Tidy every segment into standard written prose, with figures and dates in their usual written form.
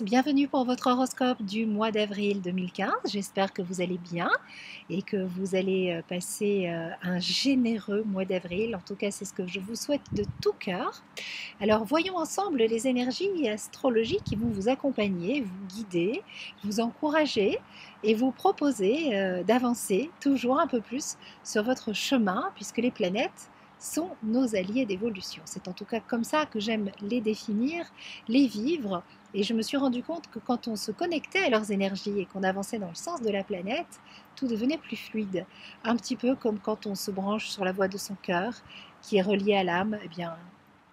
Bienvenue pour votre horoscope du mois d'avril 2015. J'espère que vous allez bien et que vous allez passer un généreux mois d'avril. En tout cas, c'est ce que je vous souhaite de tout cœur. Alors, voyons ensemble les énergies astrologiques qui vont vous accompagner, vous guider, vous encourager et vous proposer d'avancer toujours un peu plus sur votre chemin, puisque les planètes sont nos alliés d'évolution. C'est en tout cas comme ça que j'aime les définir, les vivre. Et je me suis rendu compte que quand on se connectait à leurs énergies et qu'on avançait dans le sens de la planète, tout devenait plus fluide. Un petit peu comme quand on se branche sur la voie de son cœur, qui est reliée à l'âme, eh bien,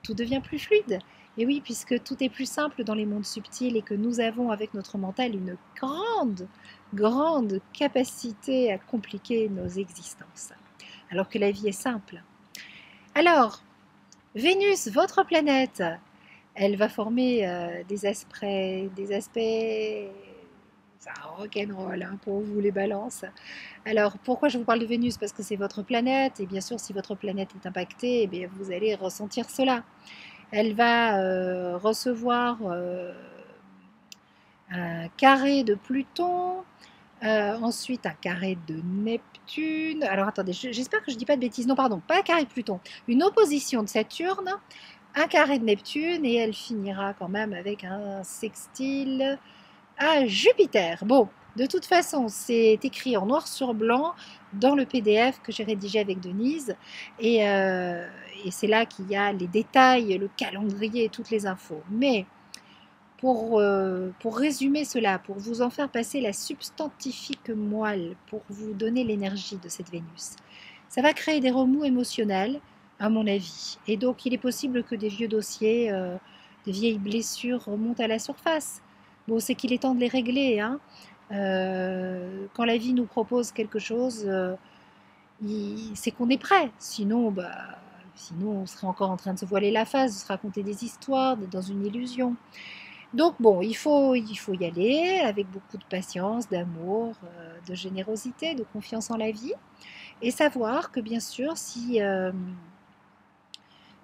tout devient plus fluide. Et oui, puisque tout est plus simple dans les mondes subtils et que nous avons avec notre mental une grande capacité à compliquer nos existences, alors que la vie est simple. Alors, Vénus, votre planète, elle va former des aspects ça rock'n'roll hein, pour vous les balances. Alors pourquoi je vous parle de Vénus? Parce que c'est votre planète et bien sûr si votre planète est impactée, eh bien, vous allez ressentir cela. Elle va recevoir un carré de Pluton, ensuite un carré de Neptune. Alors attendez, j'espère que je ne dis pas de bêtises. Non, pardon, pas un carré de Pluton. Une opposition de Saturne, un carré de Neptune et elle finira quand même avec un sextile à Jupiter. Bon, de toute façon, c'est écrit en noir sur blanc dans le PDF que j'ai rédigé avec Denise et c'est là qu'il y a les détails, le calendrier et toutes les infos. Mais pour résumer cela, pour vous en faire passer la substantifique moelle, pour vous donner l'énergie de cette Vénus, ça va créer des remous émotionnels, à mon avis. Et donc, il est possible que des vieux dossiers, des vieilles blessures remontent à la surface. Bon, c'est qu'il est temps de les régler. Hein. Quand la vie nous propose quelque chose, c'est qu'on est prêt. Sinon, on serait encore en train de se voiler la face, de se raconter des histoires, d'être dans une illusion. Donc bon, il faut y aller avec beaucoup de patience, d'amour, de générosité, de confiance en la vie et savoir que bien sûr,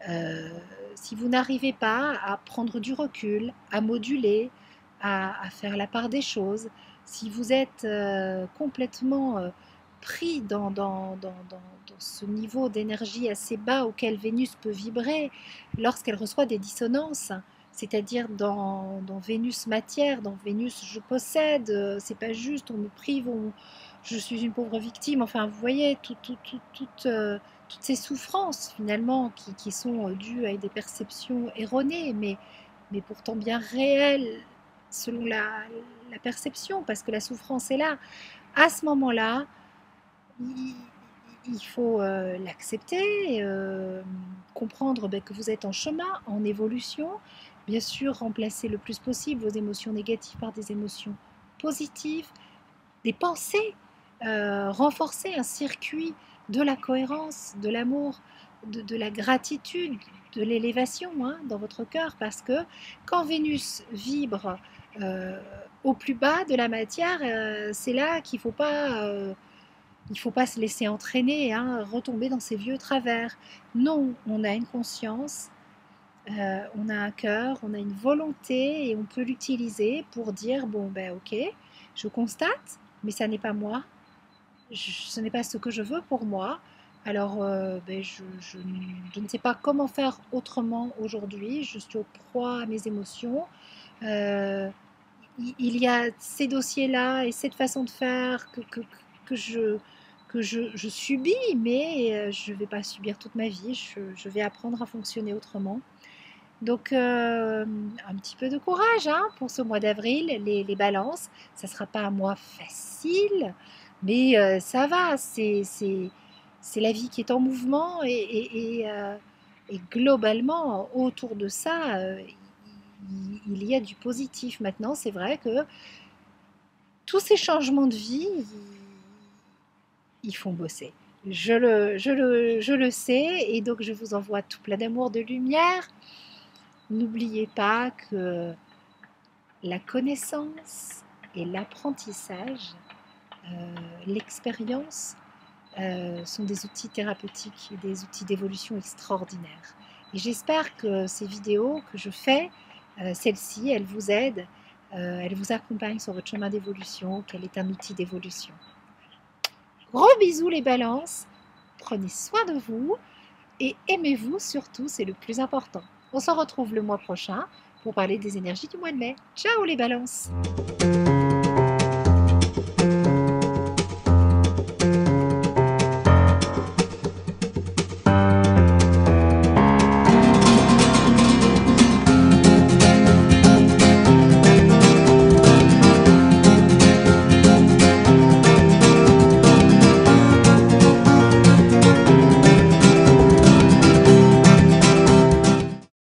euh, si vous n'arrivez pas à prendre du recul, à moduler, à faire la part des choses, si vous êtes complètement pris dans ce niveau d'énergie assez bas auquel Vénus peut vibrer lorsqu'elle reçoit des dissonances, c'est-à-dire dans Vénus matière, dans Vénus je possède, c'est pas juste, on me prive, je suis une pauvre victime, enfin vous voyez, toutes ces souffrances finalement qui sont dues à des perceptions erronées, mais pourtant bien réelles selon la perception, parce que la souffrance est là. À ce moment-là, il, il faut l'accepter, comprendre que vous êtes en chemin, en évolution, bien sûr remplacer le plus possible vos émotions négatives par des émotions positives, des pensées, renforcer un circuit de la cohérence, de l'amour, de la gratitude, de l'élévation hein, dans votre cœur, parce que quand Vénus vibre au plus bas de la matière, c'est là qu'il ne faut pas se laisser entraîner, hein, retomber dans ces vieux travers. Non, on a une conscience, on a un cœur, on a une volonté et on peut l'utiliser pour dire, bon ben ok, je constate, mais ça n'est pas moi, ce n'est pas ce que je veux pour moi. Alors, je ne sais pas comment faire autrement aujourd'hui. Je suis au proie à mes émotions. Euh, il y a ces dossiers-là et cette façon de faire que je subis, mais je ne vais pas subir toute ma vie. Je vais apprendre à fonctionner autrement. Donc, un petit peu de courage hein, pour ce mois d'avril, les balances. Ça ne sera pas un mois facile, mais ça va. C'est la vie qui est en mouvement et globalement, autour de ça, il y a du positif. Maintenant, c'est vrai que tous ces changements de vie, ils font bosser. Je le sais, et donc je vous envoie tout plein d'amour, de lumière. N'oubliez pas que la connaissance et l'apprentissage, l'expérience, sont des outils thérapeutiques et des outils d'évolution extraordinaires. Et j'espère que ces vidéos que je fais, celle-ci, elles vous aident, elles vous accompagnent sur votre chemin d'évolution, qu'elle est un outil d'évolution. Gros bisous les balances, prenez soin de vous et aimez-vous surtout, c'est le plus important. On se retrouve le mois prochain pour parler des énergies du mois de mai. Ciao les balances!